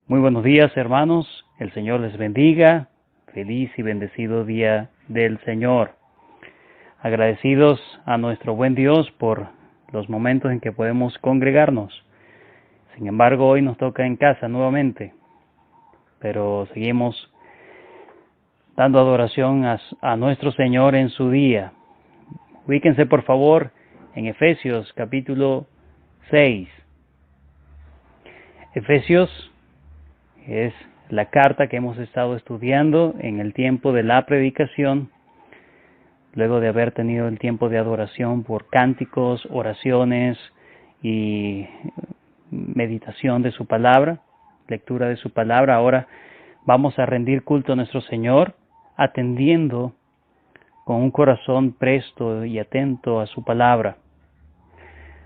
Muy buenos días, hermanos. El Señor les bendiga. Feliz y bendecido día del Señor. Agradecidos a nuestro buen Dios por los momentos en que podemos congregarnos. Sin embargo, hoy nos toca en casa nuevamente, pero seguimos dando adoración a nuestro Señor en su día. Ubíquense por favor en Efesios capítulo 6. Efesios es la carta que hemos estado estudiando en el tiempo de la predicación, luego de haber tenido el tiempo de adoración por cánticos, oraciones y meditación de su palabra, lectura de su palabra. Ahora vamos a rendir culto a nuestro Señor, atendiendo con un corazón presto y atento a su palabra.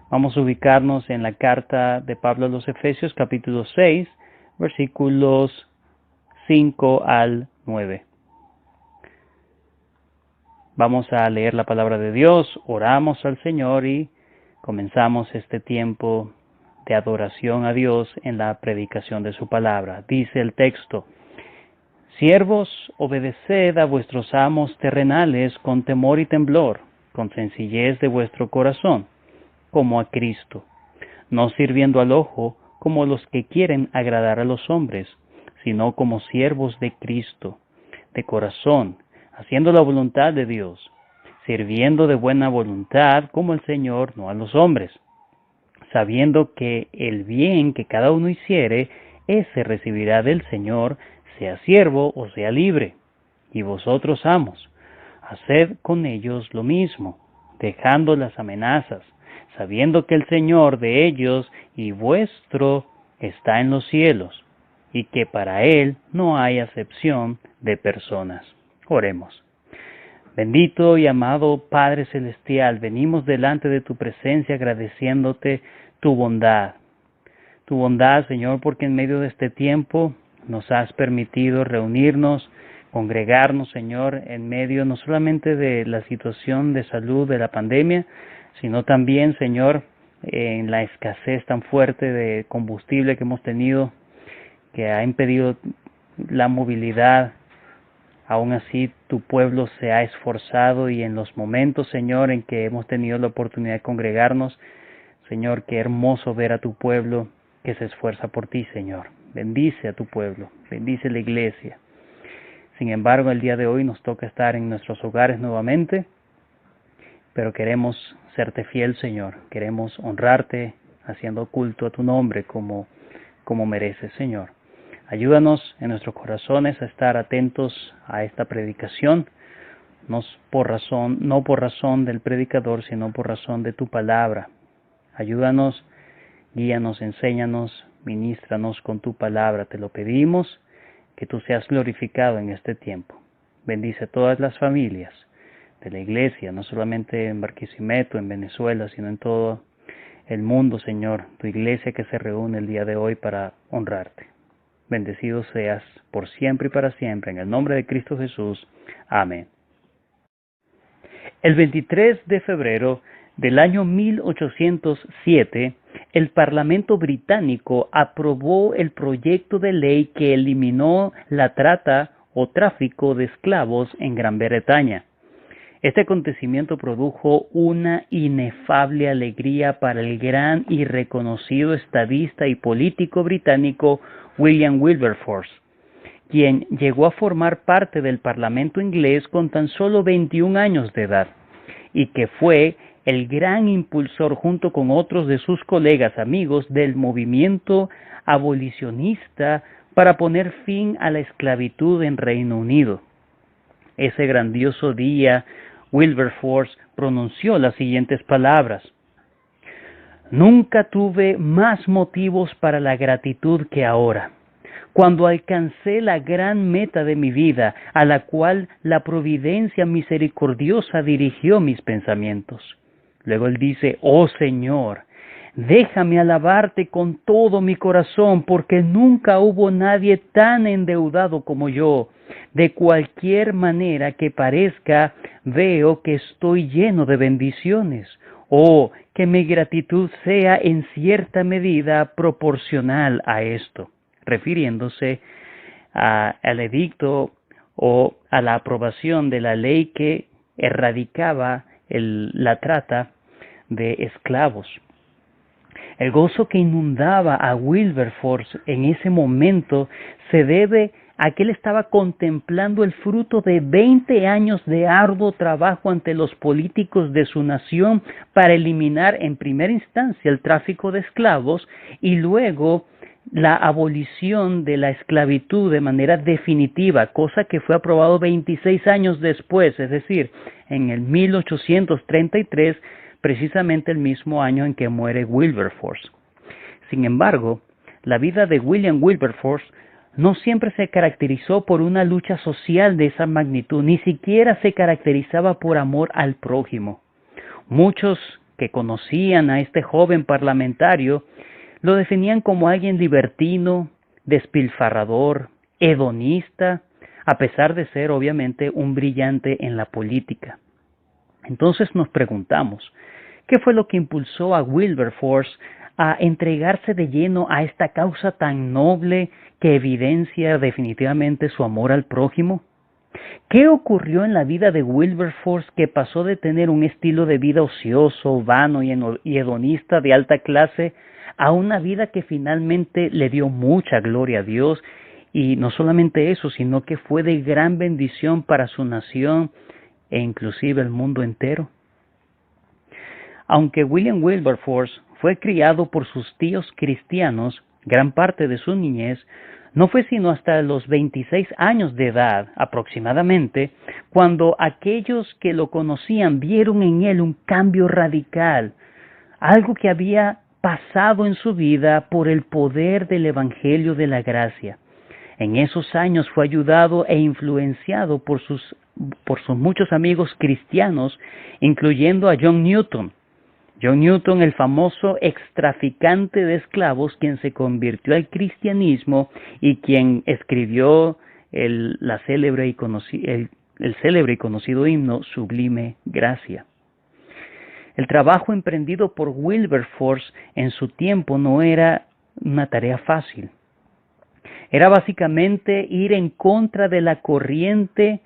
Vamos a ubicarnos en la carta de Pablo a los Efesios, capítulo 6, versículos 5 al 9. Vamos a leer la palabra de Dios, oramos al Señor y comenzamos este tiempo de adoración a Dios en la predicación de su palabra. Dice el texto: Siervos, obedeced a vuestros amos terrenales con temor y temblor, con sencillez de vuestro corazón, como a Cristo, no sirviendo al ojo como los que quieren agradar a los hombres, sino como siervos de Cristo, de corazón, haciendo la voluntad de Dios, sirviendo de buena voluntad como el Señor, no a los hombres, sabiendo que el bien que cada uno hiciere, ese recibirá del Señor, sea siervo o sea libre. Y vosotros, amos, haced con ellos lo mismo, dejando las amenazas, sabiendo que el Señor de ellos y vuestro está en los cielos, y que para Él no hay acepción de personas. Oremos. Bendito y amado Padre Celestial, venimos delante de tu presencia agradeciéndote tu bondad. Tu bondad, Señor, porque en medio de este tiempo nos has permitido reunirnos, congregarnos, Señor, en medio no solamente de la situación de salud de la pandemia, sino también, Señor, en la escasez tan fuerte de combustible que hemos tenido, que ha impedido la movilidad. Aún así, tu pueblo se ha esforzado y en los momentos, Señor, en que hemos tenido la oportunidad de congregarnos, Señor, qué hermoso ver a tu pueblo que se esfuerza por ti, Señor. Bendice a tu pueblo, bendice la iglesia. Sin embargo, el día de hoy nos toca estar en nuestros hogares nuevamente, pero queremos serte fiel, Señor. Queremos honrarte haciendo culto a tu nombre como mereces, Señor. Ayúdanos en nuestros corazones a estar atentos a esta predicación, no por razón del predicador, sino por razón de tu palabra. Ayúdanos, guíanos, enséñanos, ministranos con tu palabra. Te lo pedimos, que tú seas glorificado en este tiempo. Bendice a todas las familias de la iglesia, no solamente en Barquisimeto, en Venezuela, sino en todo el mundo, Señor, tu iglesia que se reúne el día de hoy para honrarte. Bendecido seas por siempre y para siempre, en el nombre de Cristo Jesús. Amén. El 23 de febrero del año 1807, el Parlamento británico aprobó el proyecto de ley que eliminó la trata o tráfico de esclavos en Gran Bretaña. Este acontecimiento produjo una inefable alegría para el gran y reconocido estadista y político británico William Wilberforce, quien llegó a formar parte del Parlamento inglés con tan solo 21 años de edad, y que fue el gran impulsor junto con otros de sus colegas amigos del movimiento abolicionista para poner fin a la esclavitud en Reino Unido. Ese grandioso día, Wilberforce pronunció las siguientes palabras: Nunca tuve más motivos para la gratitud que ahora, cuando alcancé la gran meta de mi vida, a la cual la providencia misericordiosa dirigió mis pensamientos. Luego él dice: Oh Señor, déjame alabarte con todo mi corazón, porque nunca hubo nadie tan endeudado como yo. De cualquier manera que parezca, veo que estoy lleno de bendiciones. Oh, que mi gratitud sea en cierta medida proporcional a esto. refiriéndose al edicto o a la aprobación de la ley que erradicaba la trata de esclavos. El gozo que inundaba a Wilberforce en ese momento se debe a que él estaba contemplando el fruto de 20 años de arduo trabajo ante los políticos de su nación para eliminar en primera instancia el tráfico de esclavos y luego la abolición de la esclavitud de manera definitiva, cosa que fue aprobado 26 años después, es decir, en el 1833, precisamente el mismo año en que muere Wilberforce. Sin embargo, la vida de William Wilberforce no siempre se caracterizó por una lucha social de esa magnitud, ni siquiera se caracterizaba por amor al prójimo. Muchos que conocían a este joven parlamentario lo definían como alguien libertino, despilfarrador, hedonista, a pesar de ser obviamente un brillante en la política. Entonces nos preguntamos, ¿qué fue lo que impulsó a Wilberforce a entregarse de lleno a esta causa tan noble que evidencia definitivamente su amor al prójimo? ¿Qué ocurrió en la vida de Wilberforce que pasó de tener un estilo de vida ocioso, vano y hedonista de alta clase a una vida que finalmente le dio mucha gloria a Dios? Y no solamente eso, sino que fue de gran bendición para su nación e inclusive el mundo entero. Aunque William Wilberforce fue criado por sus tíos cristianos gran parte de su niñez, no fue sino hasta los 26 años de edad aproximadamente cuando aquellos que lo conocían vieron en él un cambio radical, algo que había pasado en su vida por el poder del Evangelio de la Gracia. En esos años fue ayudado e influenciado por sus muchos amigos cristianos, incluyendo a John Newton. John Newton, el famoso extraficante de esclavos, quien se convirtió al cristianismo y quien escribió el célebre y conocido himno Sublime Gracia. El trabajo emprendido por Wilberforce en su tiempo no era una tarea fácil. Era básicamente ir en contra de la corriente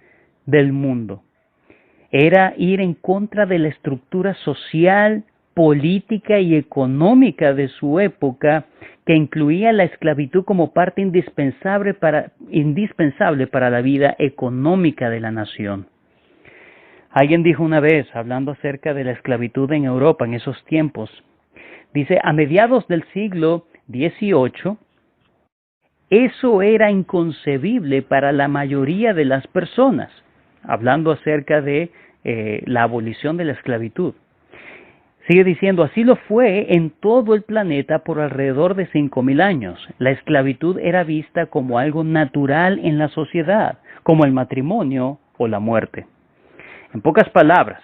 del mundo. Era ir en contra de la estructura social, política y económica de su época, que incluía la esclavitud como parte indispensable para la vida económica de la nación. Alguien dijo una vez, hablando acerca de la esclavitud en Europa en esos tiempos, dice, a mediados del siglo XVIII, eso era inconcebible para la mayoría de las personas, hablando acerca de la abolición de la esclavitud. Sigue diciendo, así lo fue en todo el planeta por alrededor de 5,000 años. La esclavitud era vista como algo natural en la sociedad, como el matrimonio o la muerte. En pocas palabras,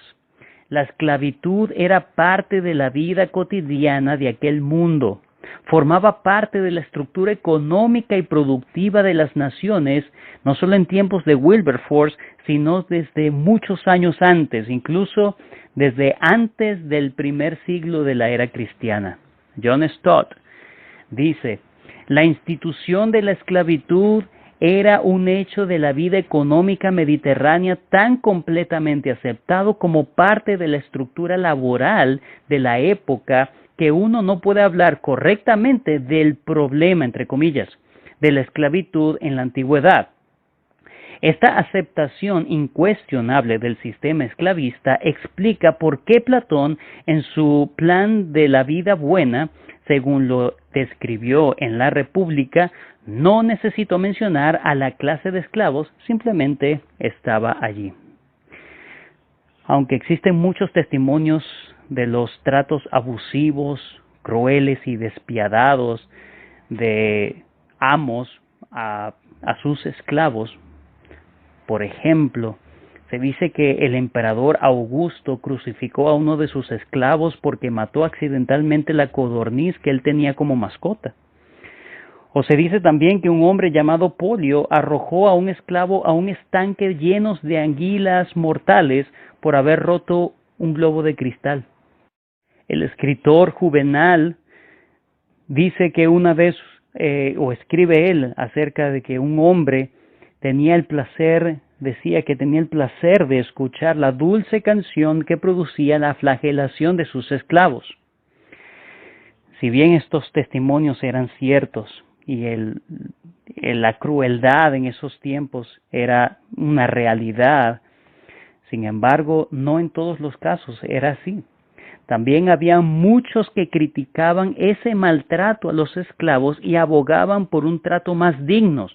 la esclavitud era parte de la vida cotidiana de aquel mundo. Formaba parte de la estructura económica y productiva de las naciones, no solo en tiempos de Wilberforce, sino desde muchos años antes, incluso desde antes del primer siglo de la era cristiana. John Stott dice, la institución de la esclavitud era un hecho de la vida económica mediterránea tan completamente aceptado como parte de la estructura laboral de la época que uno no puede hablar correctamente del problema, entre comillas, de la esclavitud en la antigüedad. Esta aceptación incuestionable del sistema esclavista explica por qué Platón, en su plan de la vida buena, según lo describió en la República, no necesitó mencionar a la clase de esclavos, simplemente estaba allí. Aunque existen muchos testimonios de los tratos abusivos, crueles y despiadados de amos a sus esclavos, por ejemplo, se dice que el emperador Augusto crucificó a uno de sus esclavos porque mató accidentalmente la codorniz que él tenía como mascota. O se dice también que un hombre llamado Polio arrojó a un esclavo a un estanque lleno de anguilas mortales por haber roto un globo de cristal. El escritor Juvenal dice que una vez o escribe él acerca de que un hombre decía que tenía el placer de escuchar la dulce canción que producía la flagelación de sus esclavos. Si bien estos testimonios eran ciertos y la crueldad en esos tiempos era una realidad, sin embargo, no en todos los casos era así. También había muchos que criticaban ese maltrato a los esclavos y abogaban por un trato más digno,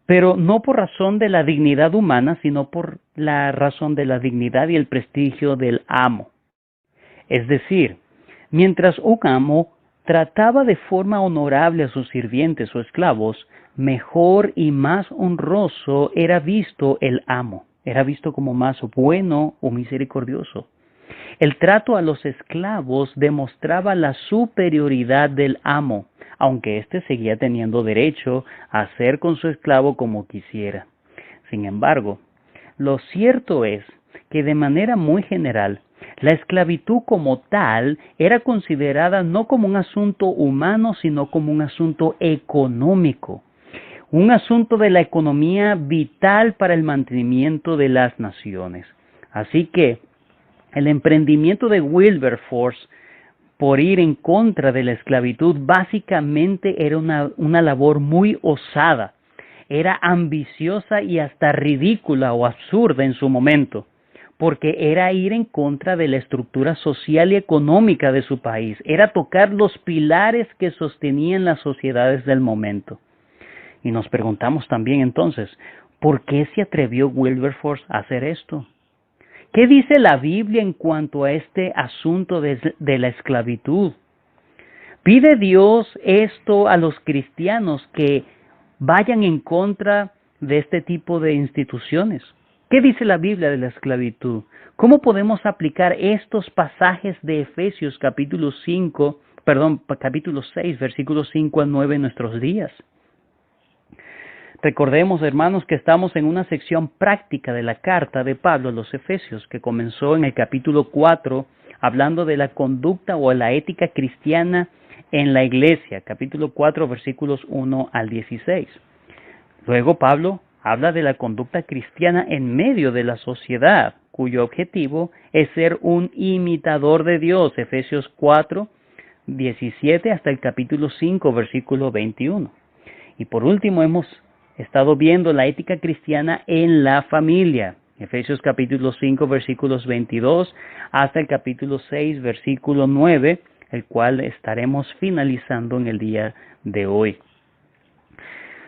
pero no por razón de la dignidad humana, sino por la razón de la dignidad y el prestigio del amo. Es decir, mientras un amo trataba de forma honorable a sus sirvientes o esclavos, mejor y más honroso era visto el amo, era visto como más bueno o misericordioso. El trato a los esclavos demostraba la superioridad del amo, aunque éste seguía teniendo derecho a hacer con su esclavo como quisiera. Sin embargo, lo cierto es que de manera muy general, la esclavitud como tal era considerada no como un asunto humano, sino como un asunto económico, un asunto de la economía vital para el mantenimiento de las naciones. Así que el emprendimiento de Wilberforce por ir en contra de la esclavitud básicamente era una labor muy osada, era ambiciosa y hasta ridícula o absurda en su momento, porque era ir en contra de la estructura social y económica de su país, era tocar los pilares que sostenían las sociedades del momento. Y nos preguntamos también entonces, ¿por qué se atrevió Wilberforce a hacer esto? ¿Qué dice la Biblia en cuanto a este asunto de la esclavitud? ¿Pide Dios esto a los cristianos que vayan en contra de este tipo de instituciones? ¿Qué dice la Biblia de la esclavitud? ¿Cómo podemos aplicar estos pasajes de Efesios capítulo 6, versículos 5 al 9 en nuestros días? Recordemos, hermanos, que estamos en una sección práctica de la carta de Pablo a los Efesios, que comenzó en el capítulo 4, hablando de la conducta o la ética cristiana en la iglesia, capítulo 4, versículos 1 al 16. Luego Pablo habla de la conducta cristiana en medio de la sociedad, cuyo objetivo es ser un imitador de Dios, Efesios 4, 17 hasta el capítulo 5, versículo 21. Y por último hemos estado viendo la ética cristiana en la familia. Efesios capítulo 5, versículos 22 hasta el capítulo 6, versículo 9, el cual estaremos finalizando en el día de hoy.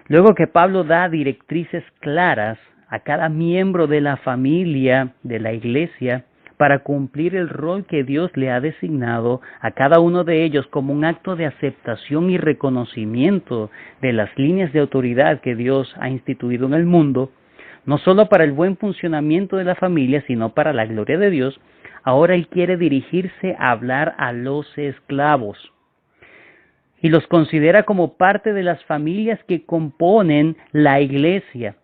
Luego que Pablo da directrices claras a cada miembro de la familia, de la iglesia, para cumplir el rol que Dios le ha designado a cada uno de ellos como un acto de aceptación y reconocimiento de las líneas de autoridad que Dios ha instituido en el mundo, no solo para el buen funcionamiento de la familia, sino para la gloria de Dios, ahora Él quiere dirigirse a hablar a los esclavos y los considera como parte de las familias que componen la iglesia.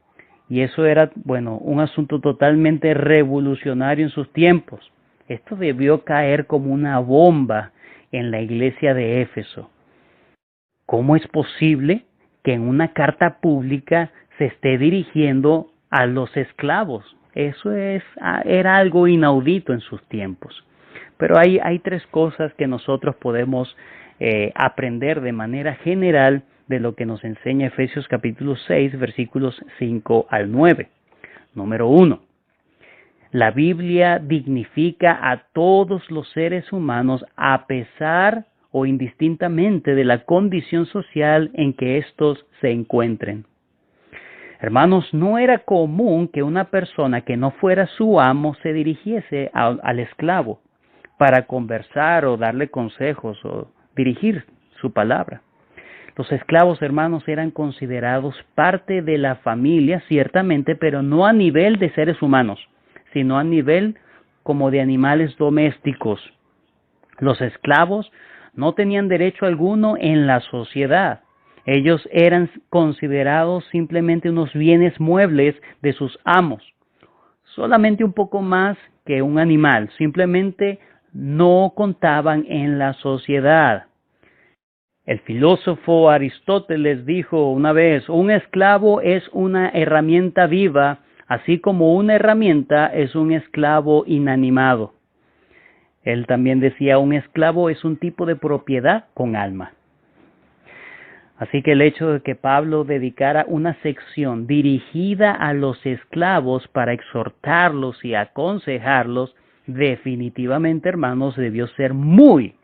Y eso era, un asunto totalmente revolucionario en sus tiempos. Esto debió caer como una bomba en la iglesia de Éfeso. ¿Cómo es posible que en una carta pública se esté dirigiendo a los esclavos? Era algo inaudito en sus tiempos. Pero hay tres cosas que nosotros podemos aprender de manera general de lo que nos enseña Efesios capítulo 6, versículos 5 al 9. Número 1. La Biblia dignifica a todos los seres humanos a pesar o indistintamente de la condición social en que éstos se encuentren. Hermanos, no era común que una persona que no fuera su amo se dirigiese al esclavo para conversar o darle consejos o dirigir su palabra. Los esclavos, hermanos, eran considerados parte de la familia, ciertamente, pero no a nivel de seres humanos, sino a nivel como de animales domésticos. Los esclavos no tenían derecho alguno en la sociedad. Ellos eran considerados simplemente unos bienes muebles de sus amos, solamente un poco más que un animal, simplemente no contaban en la sociedad. El filósofo Aristóteles dijo una vez, un esclavo es una herramienta viva, así como una herramienta es un esclavo inanimado. Él también decía, un esclavo es un tipo de propiedad con alma. Así que el hecho de que Pablo dedicara una sección dirigida a los esclavos para exhortarlos y aconsejarlos, definitivamente, hermanos, debió ser muy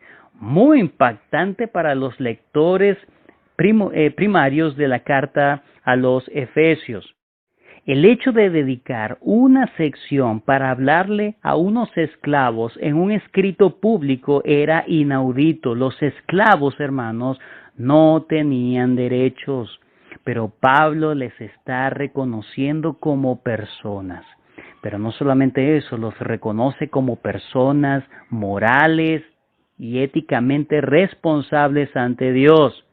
impactante para los lectores primarios de la carta a los Efesios. El hecho de dedicar una sección para hablarle a unos esclavos en un escrito público era inaudito. Los esclavos, hermanos, no tenían derechos, pero Pablo les está reconociendo como personas. Pero no solamente eso, los reconoce como personas morales y éticamente responsables ante Dios.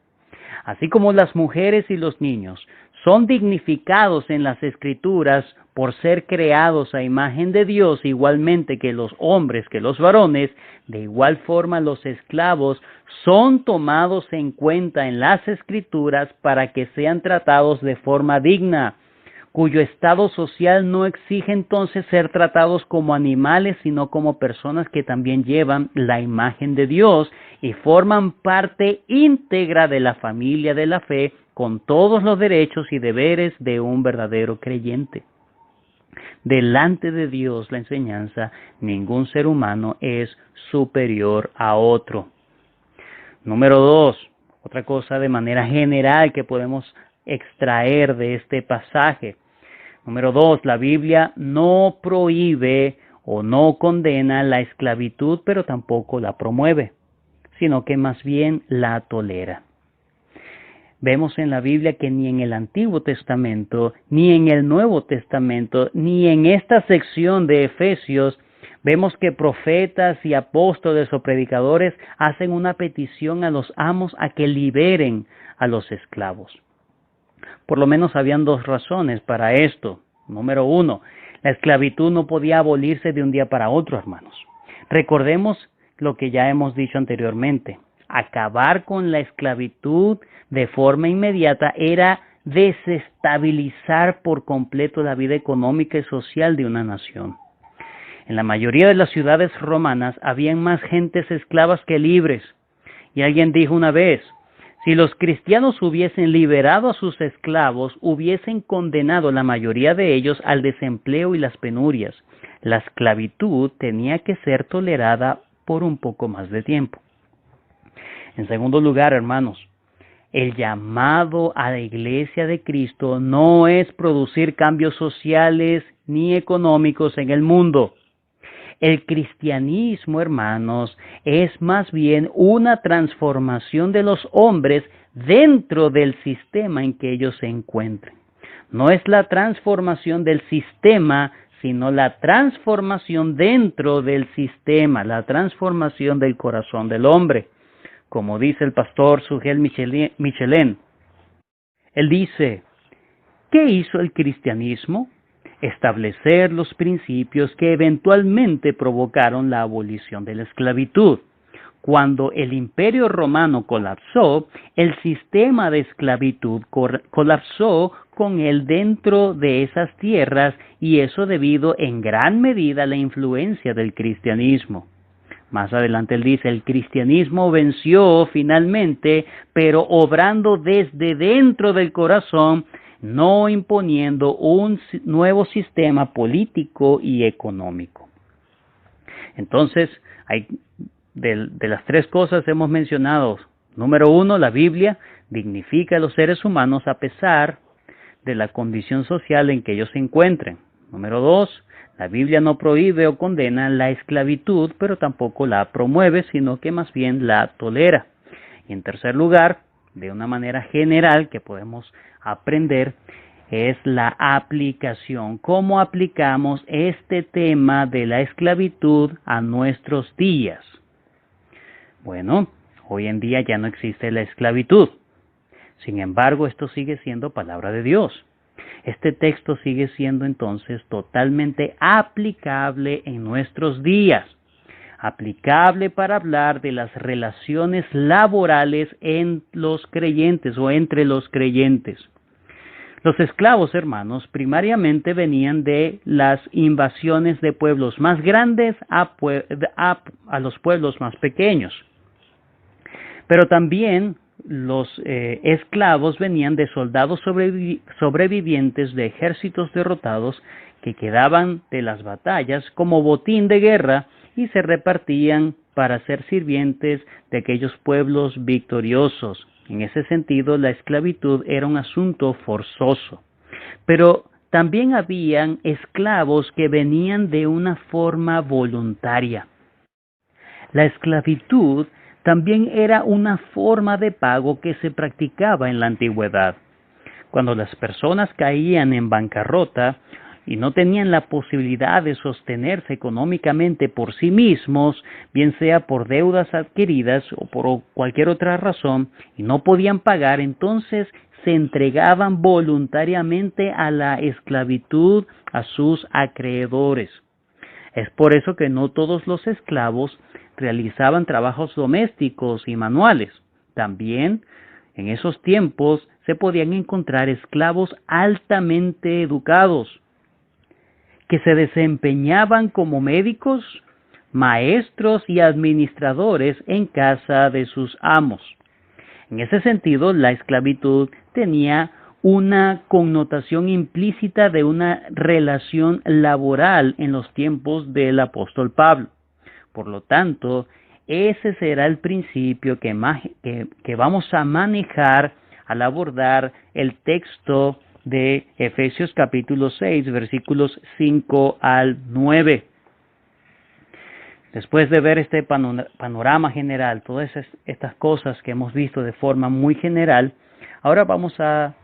Así como las mujeres y los niños son dignificados en las Escrituras por ser creados a imagen de Dios, igualmente que los hombres, que los varones, de igual forma los esclavos son tomados en cuenta en las Escrituras para que sean tratados de forma digna, cuyo estado social no exige entonces ser tratados como animales, sino como personas que también llevan la imagen de Dios y forman parte íntegra de la familia de la fe, con todos los derechos y deberes de un verdadero creyente. Delante de Dios, la enseñanza, ningún ser humano es superior a otro. Número 2, otra cosa de manera general que podemos extraer de este pasaje. Número 2, la Biblia no prohíbe o no condena la esclavitud, pero tampoco la promueve, sino que más bien la tolera. Vemos en la Biblia que ni en el Antiguo Testamento, ni en el Nuevo Testamento, ni en esta sección de Efesios, vemos que profetas y apóstoles o predicadores hacen una petición a los amos a que liberen a los esclavos. Por lo menos habían dos razones para esto. Número 1, la esclavitud no podía abolirse de un día para otro, hermanos. Recordemos lo que ya hemos dicho anteriormente. Acabar con la esclavitud de forma inmediata era desestabilizar por completo la vida económica y social de una nación. En la mayoría de las ciudades romanas habían más gentes esclavas que libres. Y alguien dijo una vez, si los cristianos hubiesen liberado a sus esclavos, hubiesen condenado la mayoría de ellos al desempleo y las penurias. La esclavitud tenía que ser tolerada por un poco más de tiempo. En segundo lugar, hermanos, el llamado a la Iglesia de Cristo no es producir cambios sociales ni económicos en el mundo. El cristianismo, hermanos, es más bien una transformación de los hombres dentro del sistema en que ellos se encuentren. No es la transformación del sistema, sino la transformación dentro del sistema, la transformación del corazón del hombre. Como dice el pastor Sugel Michelén, él dice, ¿qué hizo el cristianismo? Establecer los principios que eventualmente provocaron la abolición de la esclavitud. Cuando el Imperio Romano colapsó, el sistema de esclavitud colapsó con él dentro de esas tierras, y eso debido en gran medida a la influencia del cristianismo. Más adelante él dice, el cristianismo venció finalmente, pero obrando desde dentro del corazón, no imponiendo un nuevo sistema político y económico. Entonces, de las tres cosas hemos mencionado. Número 1, la Biblia dignifica a los seres humanos a pesar de la condición social en que ellos se encuentren. Número 2, la Biblia no prohíbe o condena la esclavitud, pero tampoco la promueve, sino que más bien la tolera. Y en tercer lugar, de una manera general que podemos aprender, es la aplicación. ¿Cómo aplicamos este tema de la esclavitud a nuestros días? Bueno, hoy en día ya no existe la esclavitud. Sin embargo, esto sigue siendo palabra de Dios. Este texto sigue siendo entonces totalmente aplicable en nuestros días. aplicable para hablar de las relaciones laborales en los creyentes o entre los creyentes. Los esclavos, hermanos, primariamente venían de las invasiones de pueblos más grandes a los pueblos más pequeños. Pero también los esclavos venían de soldados sobrevivientes de ejércitos derrotados que quedaban de las batallas como botín de guerra y se repartían para ser sirvientes de aquellos pueblos victoriosos. En ese sentido, la esclavitud era un asunto forzoso. Pero también habían esclavos que venían de una forma voluntaria. La esclavitud también era una forma de pago que se practicaba en la antigüedad. Cuando las personas caían en bancarrota y no tenían la posibilidad de sostenerse económicamente por sí mismos, bien sea por deudas adquiridas o por cualquier otra razón, y no podían pagar, entonces se entregaban voluntariamente a la esclavitud a sus acreedores. Es por eso que no todos los esclavos realizaban trabajos domésticos y manuales. También en esos tiempos se podían encontrar esclavos altamente educados que se desempeñaban como médicos, maestros y administradores en casa de sus amos. En ese sentido, la esclavitud tenía una connotación implícita de una relación laboral en los tiempos del apóstol Pablo. Por lo tanto, ese será el principio que vamos a manejar al abordar el texto de Efesios capítulo 6, versículos 5 al 9. Después de ver este panorama general, todas estas cosas que hemos visto de forma muy general, ahora vamos a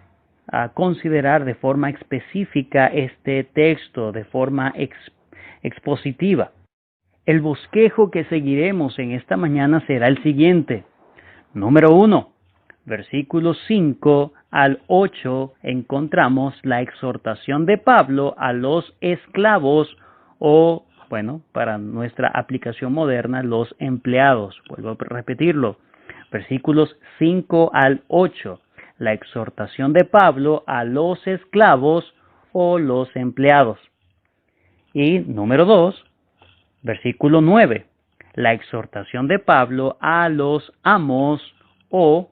considerar de forma específica este texto, de forma expositiva. El bosquejo que seguiremos en esta mañana será el siguiente. Número 1, versículos 5 al 8, encontramos la exhortación de Pablo a los esclavos o, para nuestra aplicación moderna, los empleados. Vuelvo a repetirlo. Versículos 5 al 8, la exhortación de Pablo a los esclavos o los empleados. Y número 2, versículo 9, la exhortación de Pablo a los amos o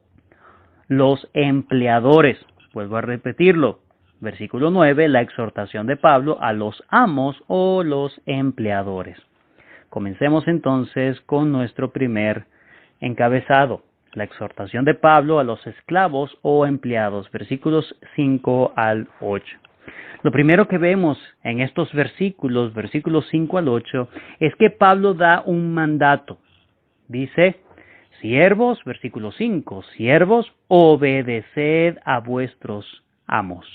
los empleadores. Vuelvo a repetirlo. Versículo 9, la exhortación de Pablo a los amos o los empleadores. Comencemos entonces con nuestro primer encabezado. La exhortación de Pablo a los esclavos o empleados. Versículos 5 al 8. Lo primero que vemos en estos versículos 5 al 8, es que Pablo da un mandato. Dice, siervos, versículo 5, siervos, obedeced a vuestros amos.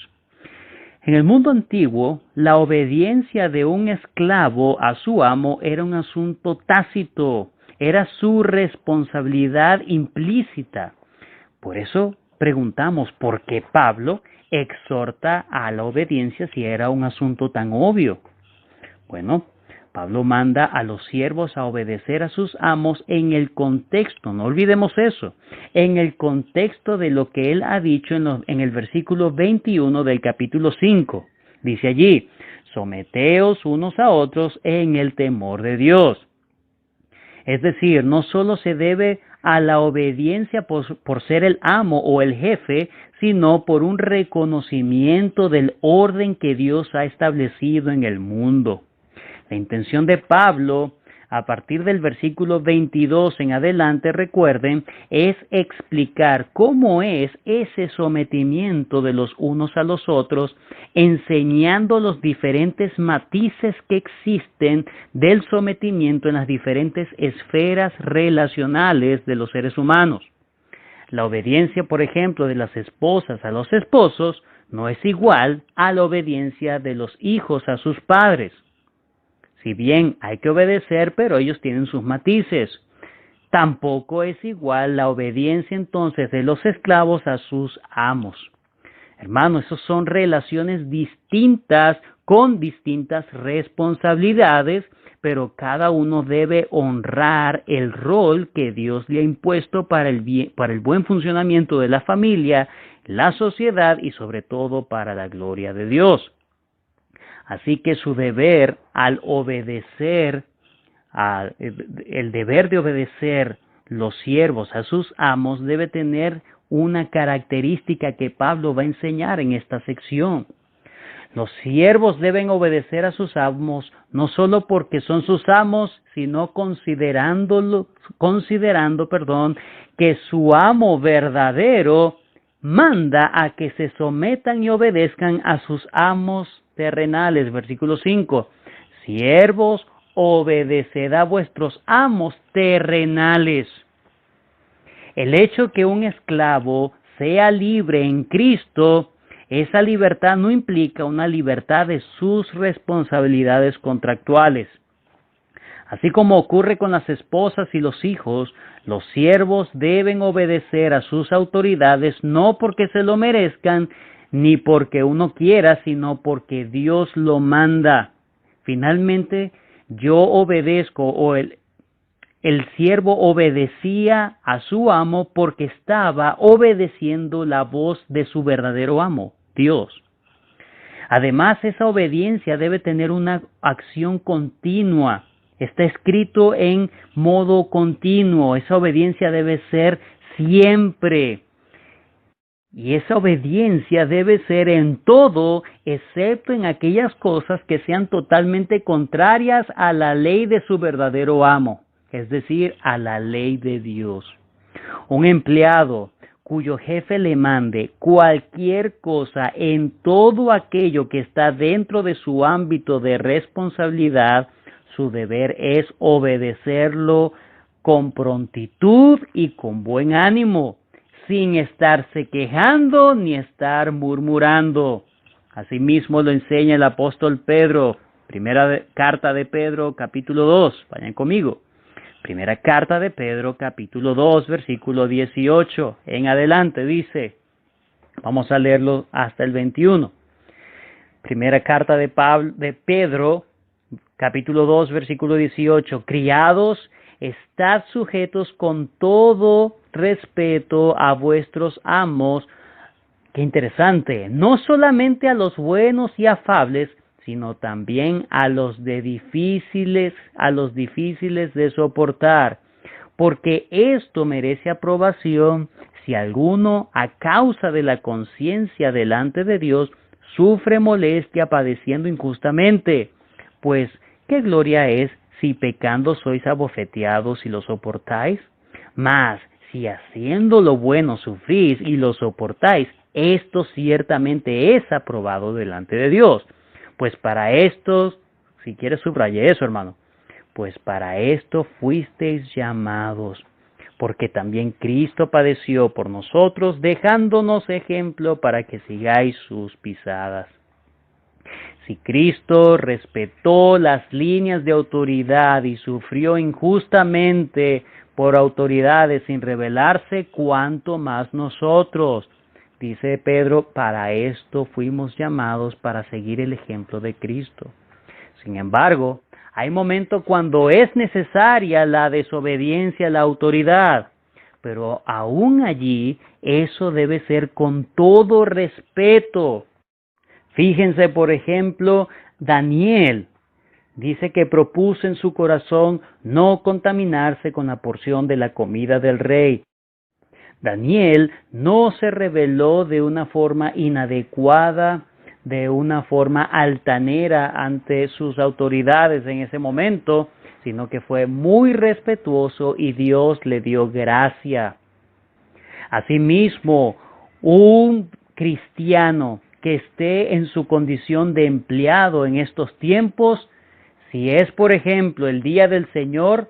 En el mundo antiguo, la obediencia de un esclavo a su amo era un asunto tácito, era su responsabilidad implícita. Por eso preguntamos por qué Pablo exhorta a la obediencia si era un asunto tan obvio. Bueno, Pablo manda a los siervos a obedecer a sus amos en el contexto, no olvidemos eso, en el contexto de lo que él ha dicho en el versículo 21 del capítulo 5. Dice allí, someteos unos a otros en el temor de Dios. Es decir, no solo se debe a la obediencia por ser el amo o el jefe, sino por un reconocimiento del orden que Dios ha establecido en el mundo. La intención de Pablo, a partir del versículo 22 en adelante, recuerden, es explicar cómo es ese sometimiento de los unos a los otros, enseñando los diferentes matices que existen del sometimiento en las diferentes esferas relacionales de los seres humanos. La obediencia, por ejemplo, de las esposas a los esposos no es igual a la obediencia de los hijos a sus padres. Si bien hay que obedecer, pero ellos tienen sus matices. Tampoco es igual la obediencia entonces de los esclavos a sus amos. Hermanos, esas son relaciones distintas con distintas responsabilidades, pero cada uno debe honrar el rol que Dios le ha impuesto para el buen funcionamiento de la familia, la sociedad y sobre todo para la gloria de Dios. Así que su deber al obedecer, el deber de obedecer los siervos a sus amos debe tener una característica que Pablo va a enseñar en esta sección. Los siervos deben obedecer a sus amos no solo porque son sus amos, sino considerando, que su amo verdadero manda a que se sometan y obedezcan a sus amos terrenales. Versículo 5. Siervos, obedeced a vuestros amos terrenales. El hecho que un esclavo sea libre en Cristo, esa libertad no implica una libertad de sus responsabilidades contractuales. Así como ocurre con las esposas y los hijos, los siervos deben obedecer a sus autoridades no porque se lo merezcan, ni porque uno quiera, sino porque Dios lo manda. Finalmente, yo obedezco, o el siervo obedecía a su amo porque estaba obedeciendo la voz de su verdadero amo, Dios. Además, esa obediencia debe tener una acción continua. Está escrito en modo continuo. Esa obediencia debe ser siempre. Y esa obediencia debe ser en todo, excepto en aquellas cosas que sean totalmente contrarias a la ley de su verdadero amo, es decir, a la ley de Dios. Un empleado cuyo jefe le mande cualquier cosa en todo aquello que está dentro de su ámbito de responsabilidad, su deber es obedecerlo con prontitud y con buen ánimo, sin estarse quejando ni estar murmurando. Asimismo lo enseña el apóstol Pedro, primera carta de Pedro, capítulo 2, vayan conmigo. Primera carta de Pedro, capítulo 2, versículo 18. En adelante dice, vamos a leerlo hasta el 21. Primera carta de Pedro, capítulo 2, versículo 18. Criados, estad sujetos con todo respeto a vuestros amos. Qué interesante. No solamente a los buenos y afables, sino también a los difíciles de soportar, porque esto merece aprobación si alguno, a causa de la conciencia delante de Dios, sufre molestia padeciendo injustamente. Pues, ¿qué gloria es si pecando sois abofeteados y lo soportáis? Mas, si haciendo lo bueno sufrís y lo soportáis, esto ciertamente es aprobado delante de Dios. Pues para esto, si quieres subraye eso, hermano, pues para esto fuisteis llamados, porque también Cristo padeció por nosotros, dejándonos ejemplo para que sigáis sus pisadas. Si Cristo respetó las líneas de autoridad y sufrió injustamente por autoridades sin rebelarse, ¿cuánto más nosotros? Dice Pedro, para esto fuimos llamados, para seguir el ejemplo de Cristo. Sin embargo, hay momentos cuando es necesaria la desobediencia a la autoridad, pero aún allí eso debe ser con todo respeto. Fíjense, por ejemplo, Daniel dice que propuso en su corazón no contaminarse con la porción de la comida del rey. Daniel no se rebeló de una forma inadecuada, de una forma altanera ante sus autoridades en ese momento, sino que fue muy respetuoso y Dios le dio gracia. Asimismo, un cristiano que esté en su condición de empleado en estos tiempos, si es, por ejemplo, el día del Señor,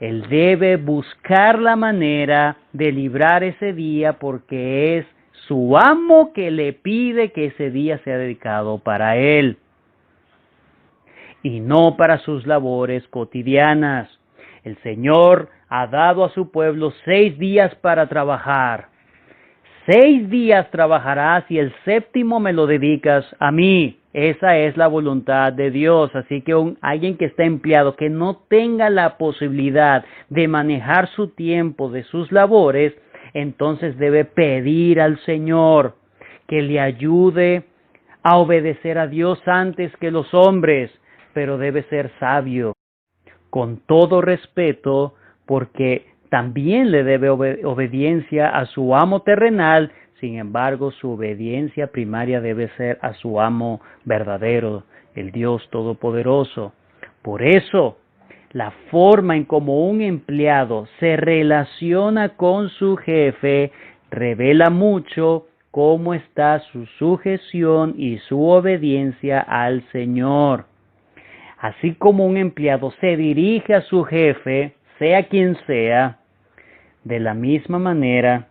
él debe buscar la manera de librar ese día porque es su amo que le pide que ese día sea dedicado para él y no para sus labores cotidianas. El Señor ha dado a su pueblo 6 días para trabajar. 6 días trabajarás y el séptimo me lo dedicas a mí. Esa es la voluntad de Dios. Así que alguien que está empleado, que no tenga la posibilidad de manejar su tiempo de sus labores, entonces debe pedir al Señor que le ayude a obedecer a Dios antes que los hombres, pero debe ser sabio, con todo respeto, porque también le debe obediencia a su amo terrenal. Sin embargo, su obediencia primaria debe ser a su amo verdadero, el Dios Todopoderoso. Por eso, la forma en cómo un empleado se relaciona con su jefe revela mucho cómo está su sujeción y su obediencia al Señor. Así como un empleado se dirige a su jefe, sea quien sea, de la misma manera,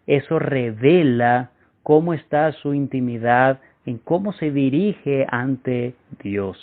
eso revela cómo está su intimidad, en cómo se dirige ante Dios.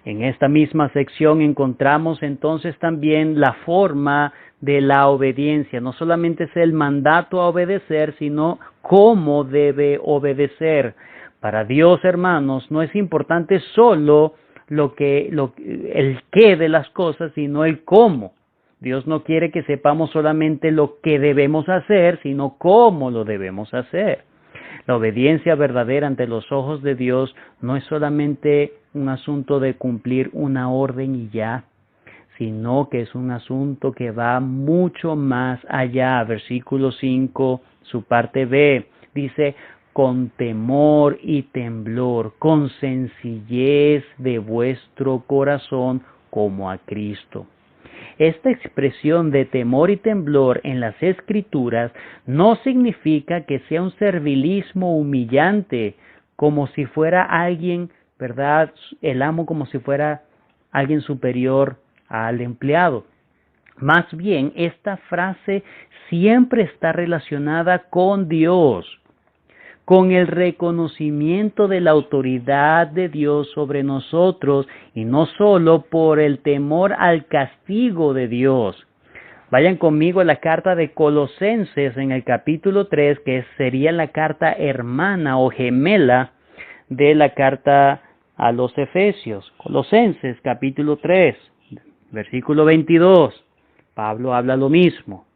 En esta misma sección encontramos entonces también la forma de la obediencia. No solamente es el mandato a obedecer, sino cómo debe obedecer. Para Dios, hermanos, no es importante solo el qué de las cosas, sino el cómo. Dios no quiere que sepamos solamente lo que debemos hacer, sino cómo lo debemos hacer. La obediencia verdadera ante los ojos de Dios no es solamente un asunto de cumplir una orden y ya, sino que es un asunto que va mucho más allá. Versículo 5, su parte B, dice: con temor y temblor, con sencillez de vuestro corazón, como a Cristo. Esta expresión de temor y temblor en las Escrituras no significa que sea un servilismo humillante, como si fuera alguien, ¿verdad? El amo como si fuera alguien superior al empleado. Más bien, esta frase siempre está relacionada con Dios, con el reconocimiento de la autoridad de Dios sobre nosotros, y no solo por el temor al castigo de Dios. Vayan conmigo a la carta de Colosenses en el capítulo 3, que sería la carta hermana o gemela de la carta a los Efesios. Colosenses capítulo 3, versículo 22. Pablo habla lo mismo,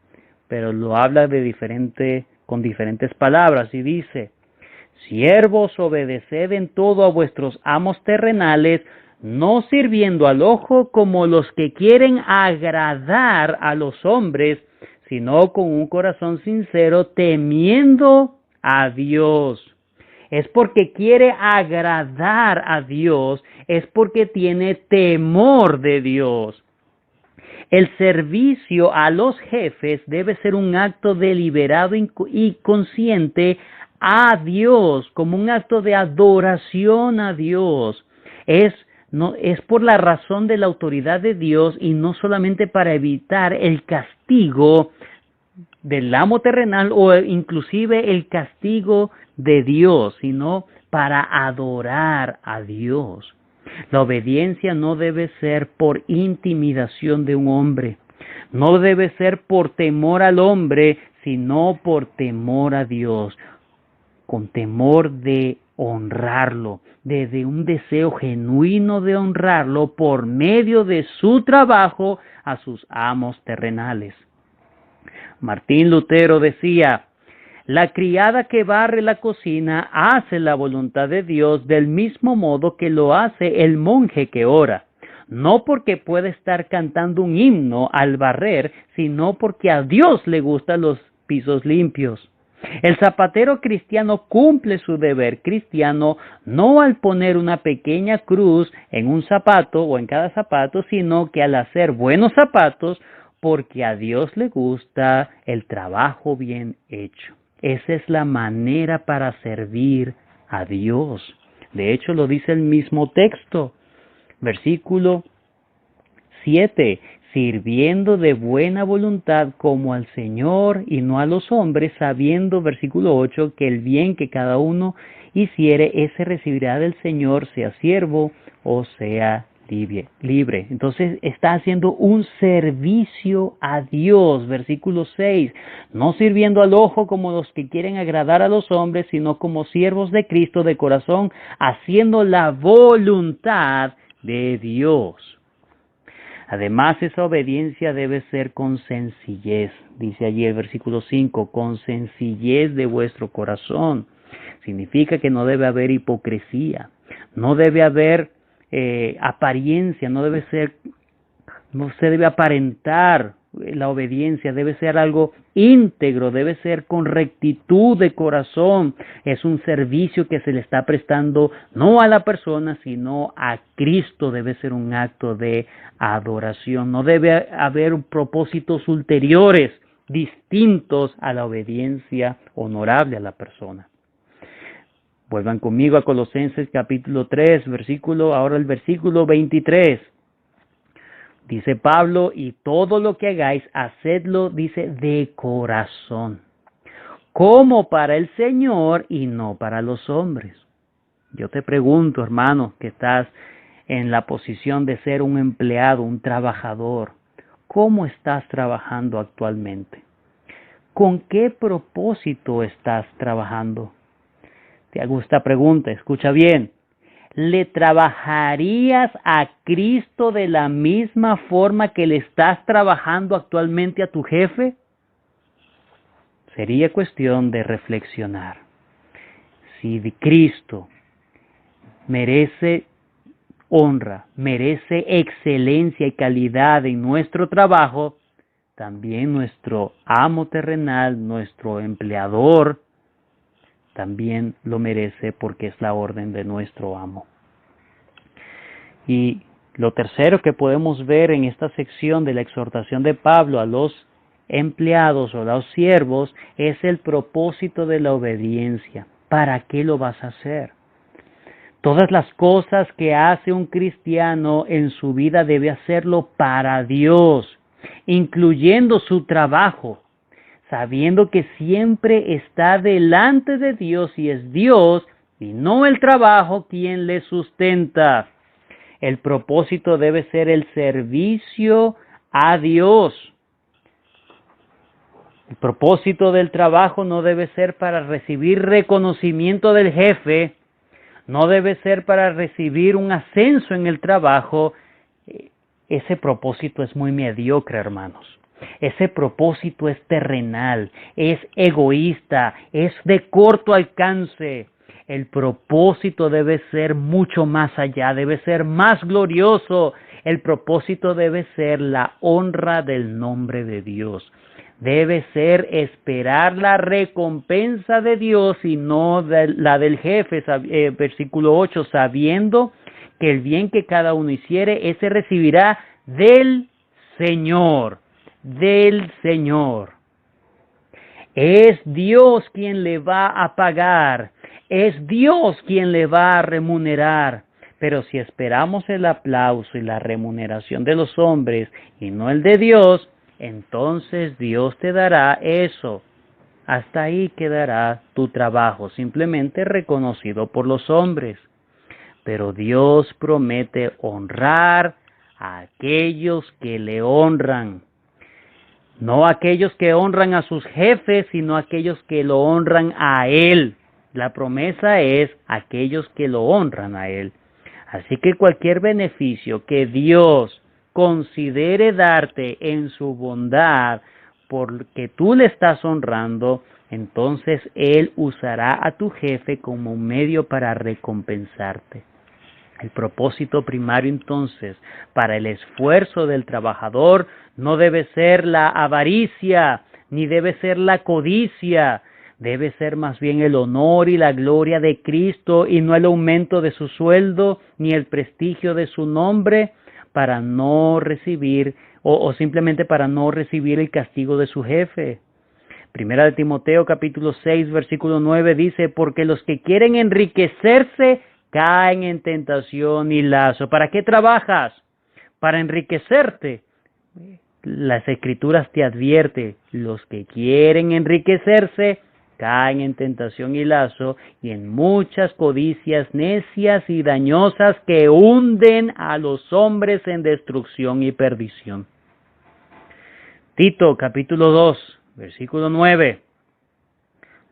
pero lo habla con diferentes palabras, y dice: siervos, obedeced en todo a vuestros amos terrenales, no sirviendo al ojo como los que quieren agradar a los hombres, sino con un corazón sincero, temiendo a Dios. Es porque quiere agradar a Dios, es porque tiene temor de Dios. El servicio a los jefes debe ser un acto deliberado y consciente a Dios, como un acto de adoración a Dios. Es por la razón de la autoridad de Dios, y no solamente para evitar el castigo del amo terrenal o inclusive el castigo de Dios, sino para adorar a Dios. La obediencia no debe ser por intimidación de un hombre, no debe ser por temor al hombre, sino por temor a Dios, con temor de honrarlo, desde un deseo genuino de honrarlo por medio de su trabajo a sus amos terrenales. Martín Lutero decía: la criada que barre la cocina hace la voluntad de Dios del mismo modo que lo hace el monje que ora, no porque puede estar cantando un himno al barrer, sino porque a Dios le gustan los pisos limpios. El zapatero cristiano cumple su deber cristiano no al poner una pequeña cruz en un zapato o en cada zapato, sino que al hacer buenos zapatos, porque a Dios le gusta el trabajo bien hecho. Esa es la manera para servir a Dios. De hecho, lo dice el mismo texto. Versículo 7. Sirviendo de buena voluntad como al Señor y no a los hombres, sabiendo, versículo 8, que el bien que cada uno hiciere, ese recibirá del Señor, sea siervo o sea libre. Entonces está haciendo un servicio a Dios. Versículo 6. No sirviendo al ojo como los que quieren agradar a los hombres, sino como siervos de Cristo de corazón, haciendo la voluntad de Dios. Además, esa obediencia debe ser con sencillez. Dice allí el versículo 5, con sencillez de vuestro corazón. Significa que no debe haber hipocresía, no debe haber apariencia, no se debe aparentar la obediencia, debe ser algo íntegro, debe ser con rectitud de corazón. Es un servicio que se le está prestando no a la persona, sino a Cristo. Debe ser un acto de adoración. No debe haber propósitos ulteriores, distintos a la obediencia honorable a la persona. Vuelvan conmigo a Colosenses capítulo 3, ahora el versículo 23. Dice Pablo, y todo lo que hagáis, hacedlo, dice, de corazón, como para el Señor y no para los hombres. Yo te pregunto, hermano, que estás en la posición de ser un empleado, un trabajador, ¿cómo estás trabajando actualmente? ¿Con qué propósito estás trabajando? Te hago esta pregunta, escucha bien. ¿Le trabajarías a Cristo de la misma forma que le estás trabajando actualmente a tu jefe? Sería cuestión de reflexionar. Si Cristo merece honra, merece excelencia y calidad en nuestro trabajo, también nuestro amo terrenal, nuestro empleador, también lo merece porque es la orden de nuestro amo. Y lo tercero que podemos ver en esta sección de la exhortación de Pablo a los empleados o a los siervos es el propósito de la obediencia. ¿Para qué lo vas a hacer? Todas las cosas que hace un cristiano en su vida debe hacerlo para Dios, incluyendo su trabajo, sabiendo que siempre está delante de Dios y es Dios y no el trabajo quien le sustenta. El propósito debe ser el servicio a Dios. El propósito del trabajo no debe ser para recibir reconocimiento del jefe, no debe ser para recibir un ascenso en el trabajo. Ese propósito es muy mediocre, hermanos. Ese propósito es terrenal, es egoísta, es de corto alcance. El propósito debe ser mucho más allá, debe ser más glorioso. El propósito debe ser la honra del nombre de Dios. Debe ser esperar la recompensa de Dios y no la del jefe, versículo 8, sabiendo que el bien que cada uno hiciere, ese recibirá del Señor. Del Señor. Es Dios quien le va a pagar, es Dios quien le va a remunerar. Pero si esperamos el aplauso y la remuneración de los hombres y no el de Dios, entonces Dios te dará eso. Hasta ahí quedará tu trabajo, simplemente reconocido por los hombres. Pero Dios promete honrar a aquellos que le honran. No aquellos que honran a sus jefes, sino aquellos que lo honran a Él. La promesa es aquellos que lo honran a Él. Así que cualquier beneficio que Dios considere darte en su bondad, porque tú le estás honrando, entonces Él usará a tu jefe como un medio para recompensarte. El propósito primario entonces para el esfuerzo del trabajador no debe ser la avaricia, ni debe ser la codicia, debe ser más bien el honor y la gloria de Cristo y no el aumento de su sueldo ni el prestigio de su nombre para no recibir o simplemente para no recibir el castigo de su jefe. Primera de Timoteo capítulo 6 versículo 9 dice, porque los que quieren enriquecerse caen en tentación y lazo. ¿Para qué trabajas? Para enriquecerte. Las Escrituras te advierten, los que quieren enriquecerse caen en tentación y lazo y en muchas codicias necias y dañosas que hunden a los hombres en destrucción y perdición. Tito capítulo 2, versículo 9.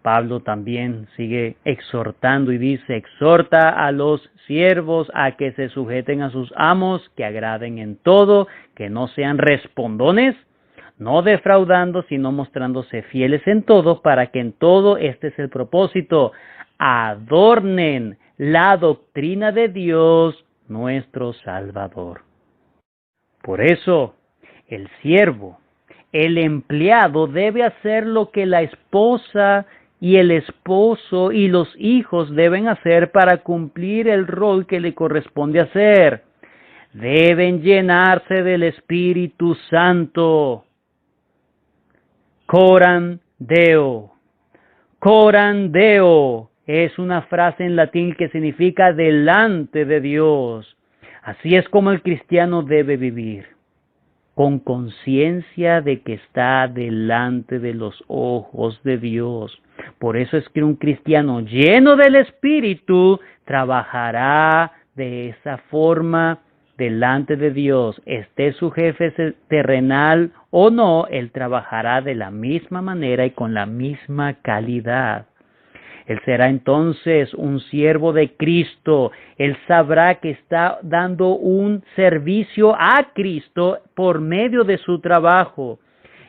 Pablo también sigue exhortando y dice: exhorta a los siervos a que se sujeten a sus amos, que agraden en todo, que no sean respondones, no defraudando, sino mostrándose fieles en todo, para que en todo, este es el propósito, adornen la doctrina de Dios, nuestro Salvador. Por eso, el siervo, el empleado debe hacer lo que la esposa y el esposo y los hijos deben hacer para cumplir el rol que le corresponde hacer. Deben llenarse del Espíritu Santo. Coram Deo. Coram Deo es una frase en latín que significa delante de Dios. Así es como el cristiano debe vivir, con conciencia de que está delante de los ojos de Dios. Por eso es que un cristiano lleno del Espíritu trabajará de esa forma delante de Dios. Esté su jefe terrenal o no, él trabajará de la misma manera y con la misma calidad. Él será entonces un siervo de Cristo. Él sabrá que está dando un servicio a Cristo por medio de su trabajo.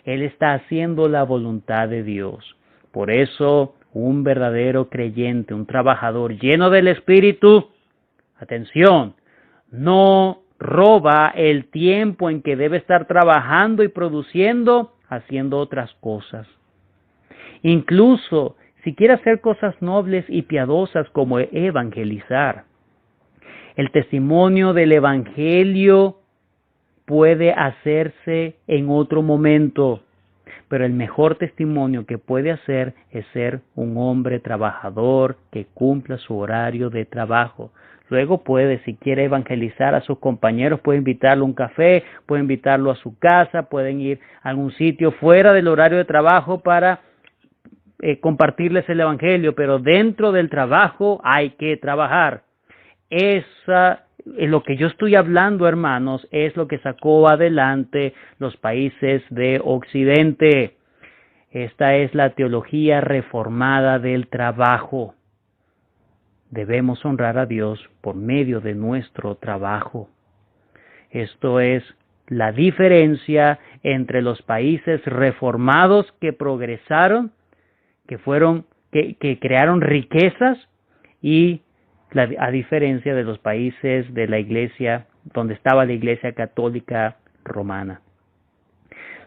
Él está haciendo la voluntad de Dios. Por eso, un verdadero creyente, un trabajador lleno del Espíritu, atención, no roba el tiempo en que debe estar trabajando y produciendo, haciendo otras cosas. Incluso si quiere hacer cosas nobles y piadosas como evangelizar. El testimonio del Evangelio puede hacerse en otro momento, pero el mejor testimonio que puede hacer es ser un hombre trabajador que cumpla su horario de trabajo. Luego puede, si quiere evangelizar a sus compañeros, puede invitarlo a un café, puede invitarlo a su casa, pueden ir a algún sitio fuera del horario de trabajo para compartirles el Evangelio, pero dentro del trabajo hay que trabajar. Lo que yo estoy hablando, hermanos, es lo que sacó adelante los países de Occidente. Esta es la teología reformada del trabajo. Debemos honrar a Dios por medio de nuestro trabajo. Esto es la diferencia entre los países reformados que progresaron, que crearon riquezas, y a diferencia de los países de la iglesia, donde estaba la iglesia católica romana.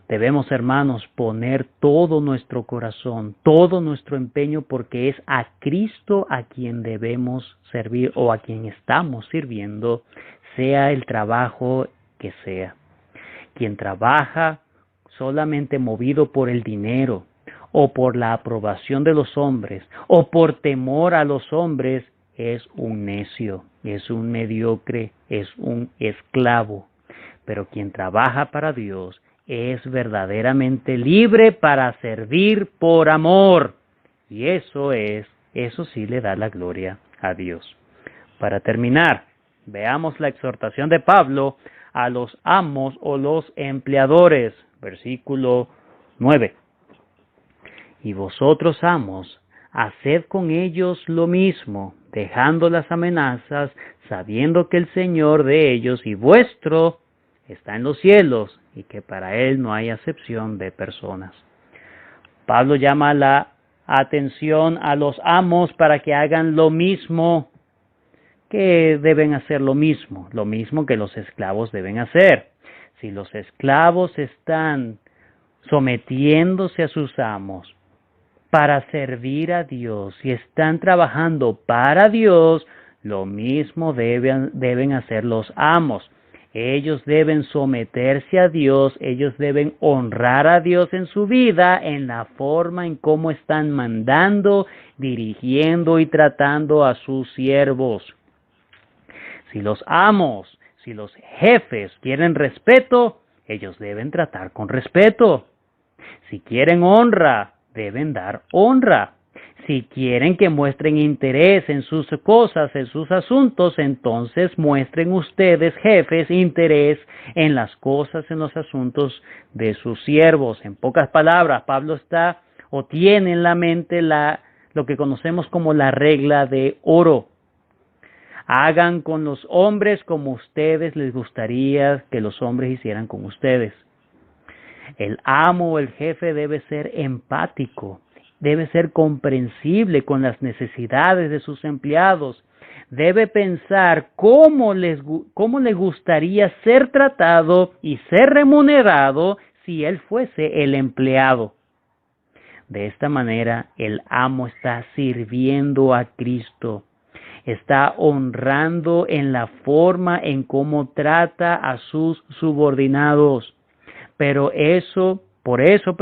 Debemos, hermanos, poner todo nuestro corazón, todo nuestro empeño, porque es a Cristo a quien debemos servir o a quien estamos sirviendo, sea el trabajo que sea. Quien trabaja solamente movido por el dinero, o por la aprobación de los hombres, o por temor a los hombres, es un necio, es un mediocre, es un esclavo. Pero quien trabaja para Dios es verdaderamente libre para servir por amor. Y eso sí le da la gloria a Dios. Para terminar, veamos la exhortación de Pablo a los amos o los empleadores. Versículo 9. Y vosotros, amos, haced con ellos lo mismo, dejando las amenazas, sabiendo que el Señor de ellos y vuestro está en los cielos, y que para Él no hay acepción de personas. Pablo llama la atención a los amos para que hagan lo mismo, que deben hacer lo mismo que los esclavos deben hacer. Si los esclavos están sometiéndose a sus amos para servir a Dios, si están trabajando para Dios, lo mismo deben hacer los amos. Ellos deben someterse a Dios, ellos deben honrar a Dios en su vida, en la forma en cómo están mandando, dirigiendo y tratando a sus siervos. Si los amos, si los jefes quieren respeto, ellos deben tratar con respeto. Si quieren honra, deben dar honra. Si quieren que muestren interés en sus cosas, en sus asuntos, entonces muestren ustedes, jefes, interés en las cosas, en los asuntos de sus siervos. En pocas palabras, Pablo está o tiene en la mente lo que conocemos como la regla de oro. Hagan con los hombres como ustedes les gustaría que los hombres hicieran con ustedes. El amo o el jefe debe ser empático, debe ser comprensible con las necesidades de sus empleados, debe pensar cómo le gustaría ser tratado y ser remunerado si él fuese el empleado. De esta manera, el amo está sirviendo a Cristo, está honrando en la forma en cómo trata a sus subordinados. Pero por eso,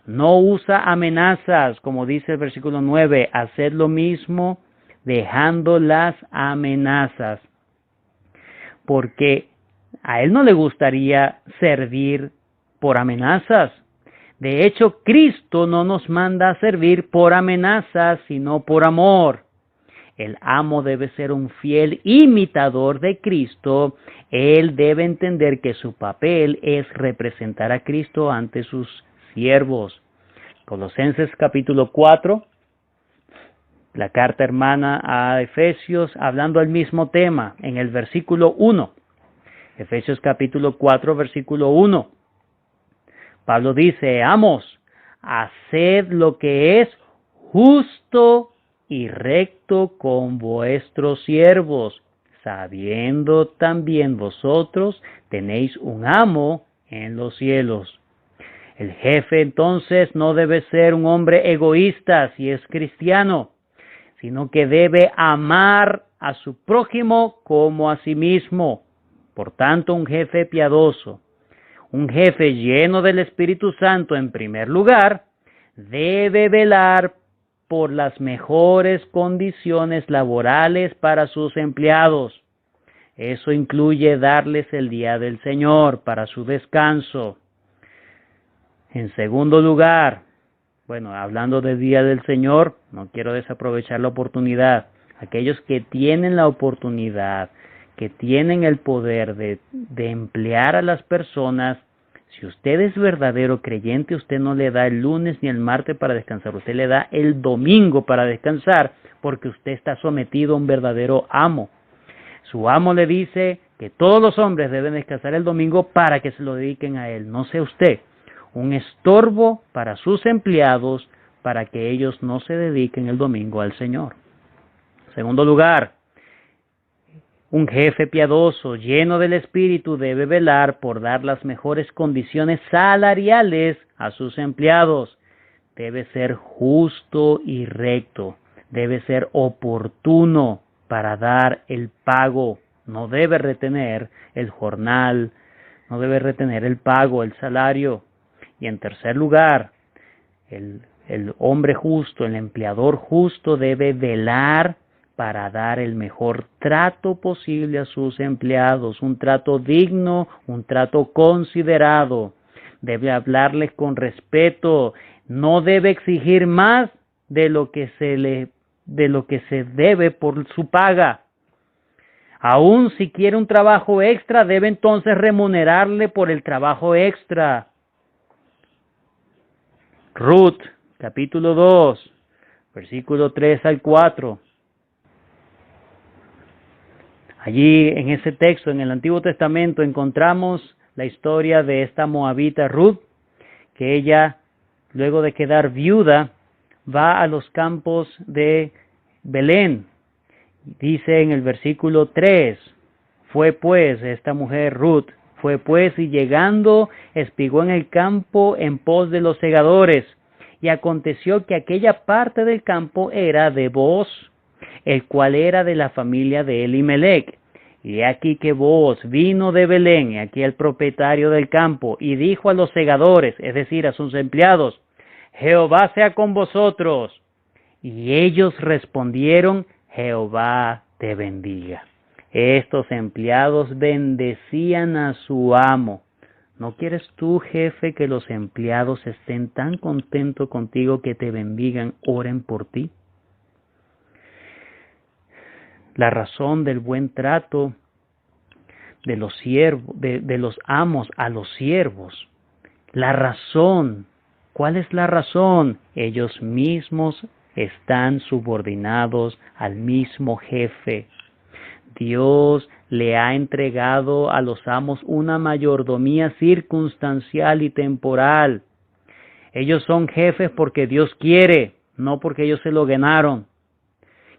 no usa amenazas, como dice el versículo 9, haced lo mismo dejando las amenazas, porque a él no le gustaría servir por amenazas. De hecho, Cristo no nos manda a servir por amenazas, sino por amor. El amo debe ser un fiel imitador de Cristo. Él debe entender que su papel es representar a Cristo ante sus siervos. Colosenses capítulo 4, la carta hermana a Efesios, hablando al mismo tema, en el versículo 1. Efesios capítulo 4, versículo 1. Pablo dice, amos, haced lo que es justo y recto con vuestros siervos, sabiendo también vosotros tenéis un amo en los cielos. El jefe entonces no debe ser un hombre egoísta si es cristiano, sino que debe amar a su prójimo como a sí mismo. Por tanto, un jefe piadoso, un jefe lleno del Espíritu Santo en primer lugar, debe velar por las mejores condiciones laborales para sus empleados. Eso incluye darles el día del Señor para su descanso. En segundo lugar, hablando del día del Señor, no quiero desaprovechar la oportunidad. Aquellos que tienen la oportunidad, que tienen el poder de emplear a las personas, si usted es verdadero creyente, usted no le da el lunes ni el martes para descansar, usted le da el domingo para descansar, porque usted está sometido a un verdadero amo. Su amo le dice que todos los hombres deben descansar el domingo para que se lo dediquen a él, no sea usted un estorbo para sus empleados, para que ellos no se dediquen el domingo al Señor. En segundo lugar, un jefe piadoso, lleno del Espíritu, debe velar por dar las mejores condiciones salariales a sus empleados. Debe ser justo y recto. Debe ser oportuno para dar el pago. No debe retener el jornal, no debe retener el pago, el salario. Y en tercer lugar, el hombre justo, el empleador justo debe velar para dar el mejor trato posible a sus empleados, un trato digno, un trato considerado. Debe hablarles con respeto, no debe exigir más de lo que se debe por su paga. Aún si quiere un trabajo extra, debe entonces remunerarle por el trabajo extra. Ruth, capítulo 2, versículo 3 al 4. Allí en ese texto, en el Antiguo Testamento, encontramos la historia de esta moabita Ruth, que ella, luego de quedar viuda, va a los campos de Belén. Dice en el versículo 3, fue pues esta mujer Ruth, fue pues y llegando espigó en el campo en pos de los segadores. Y aconteció que aquella parte del campo era de Booz, el cual era de la familia de Elimelech. Y aquí que Booz vino de Belén, y aquí el propietario del campo, y dijo a los segadores, es decir, a sus empleados, Jehová sea con vosotros. Y ellos respondieron, Jehová te bendiga. Estos empleados bendecían a su amo. ¿No quieres tú, jefe, que los empleados estén tan contentos contigo que te bendigan, oren por ti? La razón del buen trato de los siervos, de los amos a los siervos. La razón. ¿Cuál es la razón? Ellos mismos están subordinados al mismo jefe. Dios le ha entregado a los amos una mayordomía circunstancial y temporal. Ellos son jefes porque Dios quiere, no porque ellos se lo ganaron.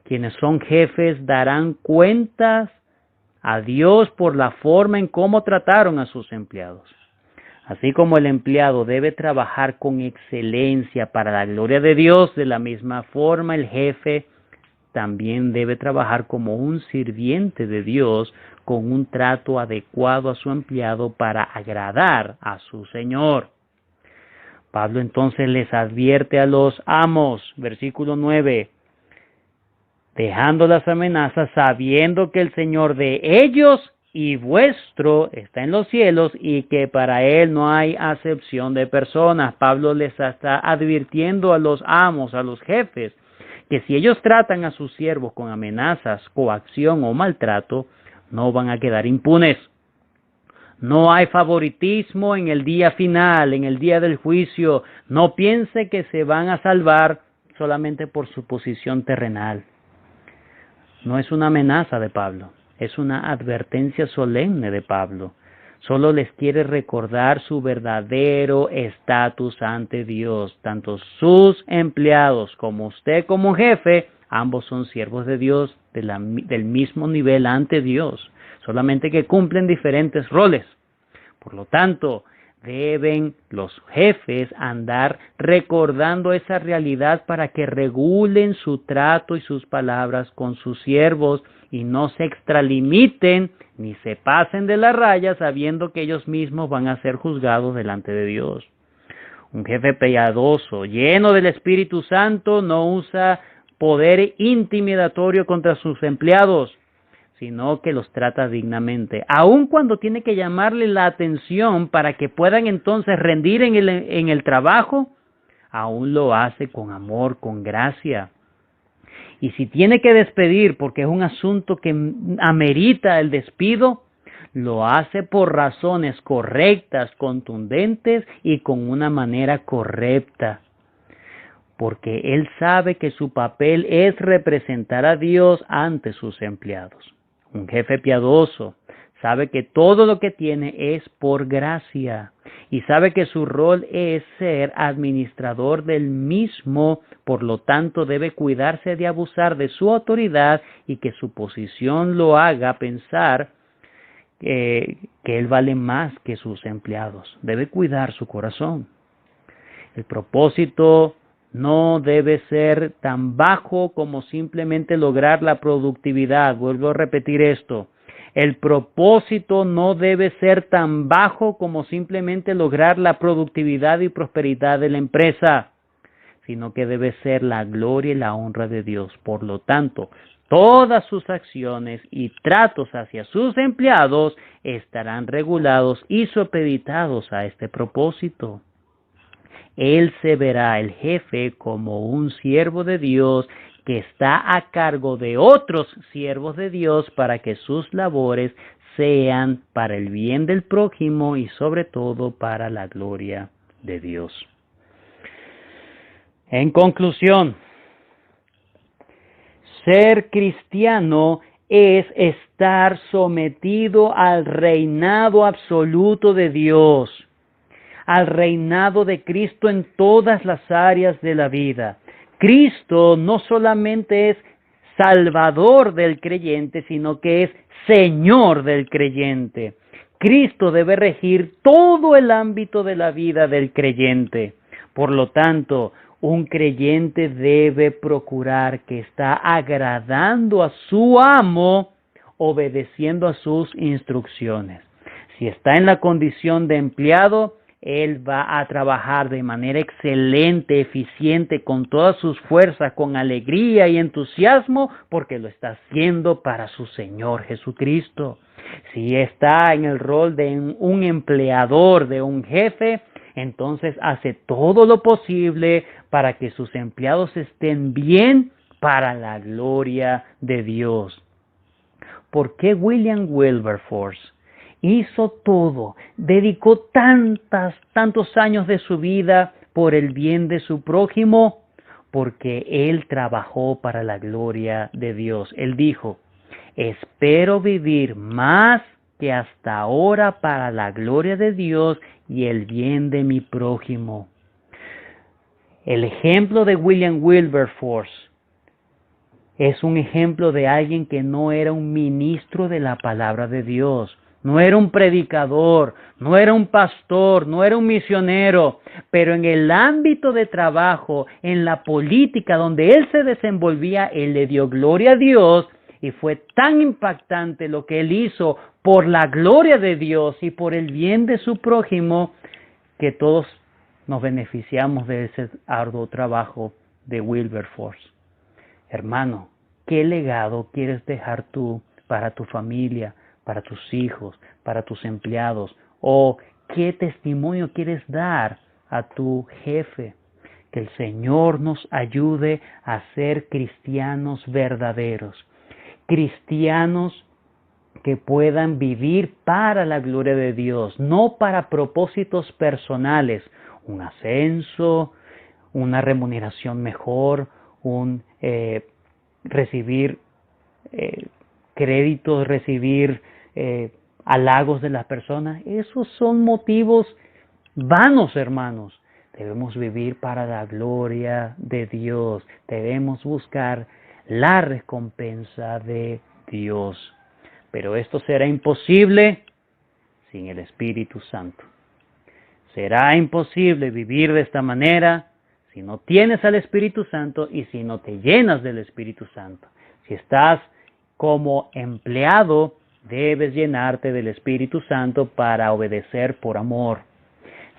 Quienes son jefes darán cuentas a Dios por la forma en cómo trataron a sus empleados. Así como el empleado debe trabajar con excelencia para la gloria de Dios, de la misma forma el jefe también debe trabajar como un sirviente de Dios con un trato adecuado a su empleado para agradar a su Señor. Pablo entonces les advierte a los amos, versículo 9, dejando las amenazas, sabiendo que el Señor de ellos y vuestro está en los cielos y que para Él no hay acepción de personas. Pablo les está advirtiendo a los amos, a los jefes, que si ellos tratan a sus siervos con amenazas, coacción o maltrato, no van a quedar impunes. No hay favoritismo en el día final, en el día del juicio. No piense que se van a salvar solamente por su posición terrenal. No es una amenaza de Pablo, es una advertencia solemne de Pablo. Solo les quiere recordar su verdadero estatus ante Dios. Tanto sus empleados como usted como jefe, ambos son siervos de Dios del mismo nivel ante Dios, solamente que cumplen diferentes roles. Por lo tanto, deben los jefes andar recordando esa realidad para que regulen su trato y sus palabras con sus siervos y no se extralimiten ni se pasen de la raya sabiendo que ellos mismos van a ser juzgados delante de Dios. Un jefe piadoso, lleno del Espíritu Santo, no usa poder intimidatorio contra sus empleados, sino que los trata dignamente, aun cuando tiene que llamarle la atención para que puedan entonces rendir en el trabajo, aún lo hace con amor, con gracia. Y si tiene que despedir porque es un asunto que amerita el despido, lo hace por razones correctas, contundentes y con una manera correcta. Porque él sabe que su papel es representar a Dios ante sus empleados. Un jefe piadoso sabe que todo lo que tiene es por gracia y sabe que su rol es ser administrador del mismo, por lo tanto debe cuidarse de abusar de su autoridad y que su posición lo haga pensar que él vale más que sus empleados. Debe cuidar su corazón. El propósito no debe ser tan bajo como simplemente lograr la productividad. Vuelvo a repetir esto. El propósito no debe ser tan bajo como simplemente lograr la productividad y prosperidad de la empresa, sino que debe ser la gloria y la honra de Dios. Por lo tanto, todas sus acciones y tratos hacia sus empleados estarán regulados y supeditados a este propósito. Él se verá el jefe como un siervo de Dios que está a cargo de otros siervos de Dios para que sus labores sean para el bien del prójimo y sobre todo para la gloria de Dios. En conclusión, ser cristiano es estar sometido al reinado absoluto de Dios, al reinado de Cristo en todas las áreas de la vida. Cristo no solamente es Salvador del creyente, sino que es Señor del creyente. Cristo debe regir todo el ámbito de la vida del creyente. Por lo tanto, un creyente debe procurar que está agradando a su amo, obedeciendo a sus instrucciones. Si está en la condición de empleado, él va a trabajar de manera excelente, eficiente, con todas sus fuerzas, con alegría y entusiasmo, porque lo está haciendo para su Señor Jesucristo. Si está en el rol de un empleador, de un jefe, entonces hace todo lo posible para que sus empleados estén bien para la gloria de Dios. ¿Por qué William Wilberforce hizo todo, dedicó tantos años de su vida por el bien de su prójimo? Porque él trabajó para la gloria de Dios. Él dijo: espero vivir más que hasta ahora para la gloria de Dios y el bien de mi prójimo. El ejemplo de William Wilberforce es un ejemplo de alguien que no era un ministro de la palabra de Dios, no era un predicador, no era un pastor, no era un misionero, pero en el ámbito de trabajo, en la política donde él se desenvolvía, él le dio gloria a Dios y fue tan impactante lo que él hizo por la gloria de Dios y por el bien de su prójimo, que todos nos beneficiamos de ese arduo trabajo de Wilberforce. Hermano, ¿qué legado quieres dejar tú para tu familia, para tus hijos, para tus empleados? ¿O qué testimonio quieres dar a tu jefe? Que el Señor nos ayude a ser cristianos verdaderos, cristianos que puedan vivir para la gloria de Dios, no para propósitos personales, un ascenso, una remuneración mejor, recibir créditos, recibir halagos de las personas. Esos son motivos vanos, hermanos. Debemos vivir para la gloria de Dios. Debemos buscar la recompensa de Dios. Pero esto será imposible sin el Espíritu Santo. Será imposible vivir de esta manera si no tienes al Espíritu Santo y si no te llenas del Espíritu Santo. Si estás como empleado, debes llenarte del Espíritu Santo para obedecer por amor.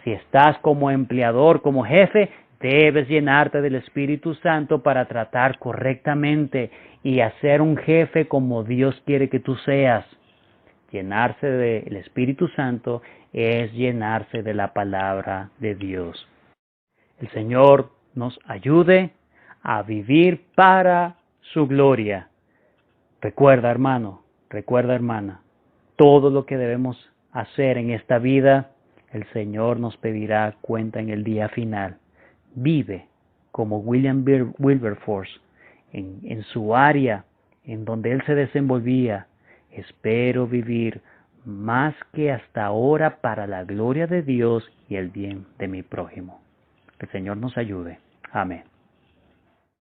Si estás como empleador, como jefe, debes llenarte del Espíritu Santo para tratar correctamente y hacer un jefe como Dios quiere que tú seas. Llenarse del Espíritu Santo es llenarse de la palabra de Dios. El Señor nos ayude a vivir para su gloria. Recuerda, hermano, recuerda, hermana, todo lo que debemos hacer en esta vida, el Señor nos pedirá cuenta en el día final. Vive como William Wilberforce en su área, en donde él se desenvolvía. Espero vivir más que hasta ahora para la gloria de Dios y el bien de mi prójimo. Que el Señor nos ayude. Amén.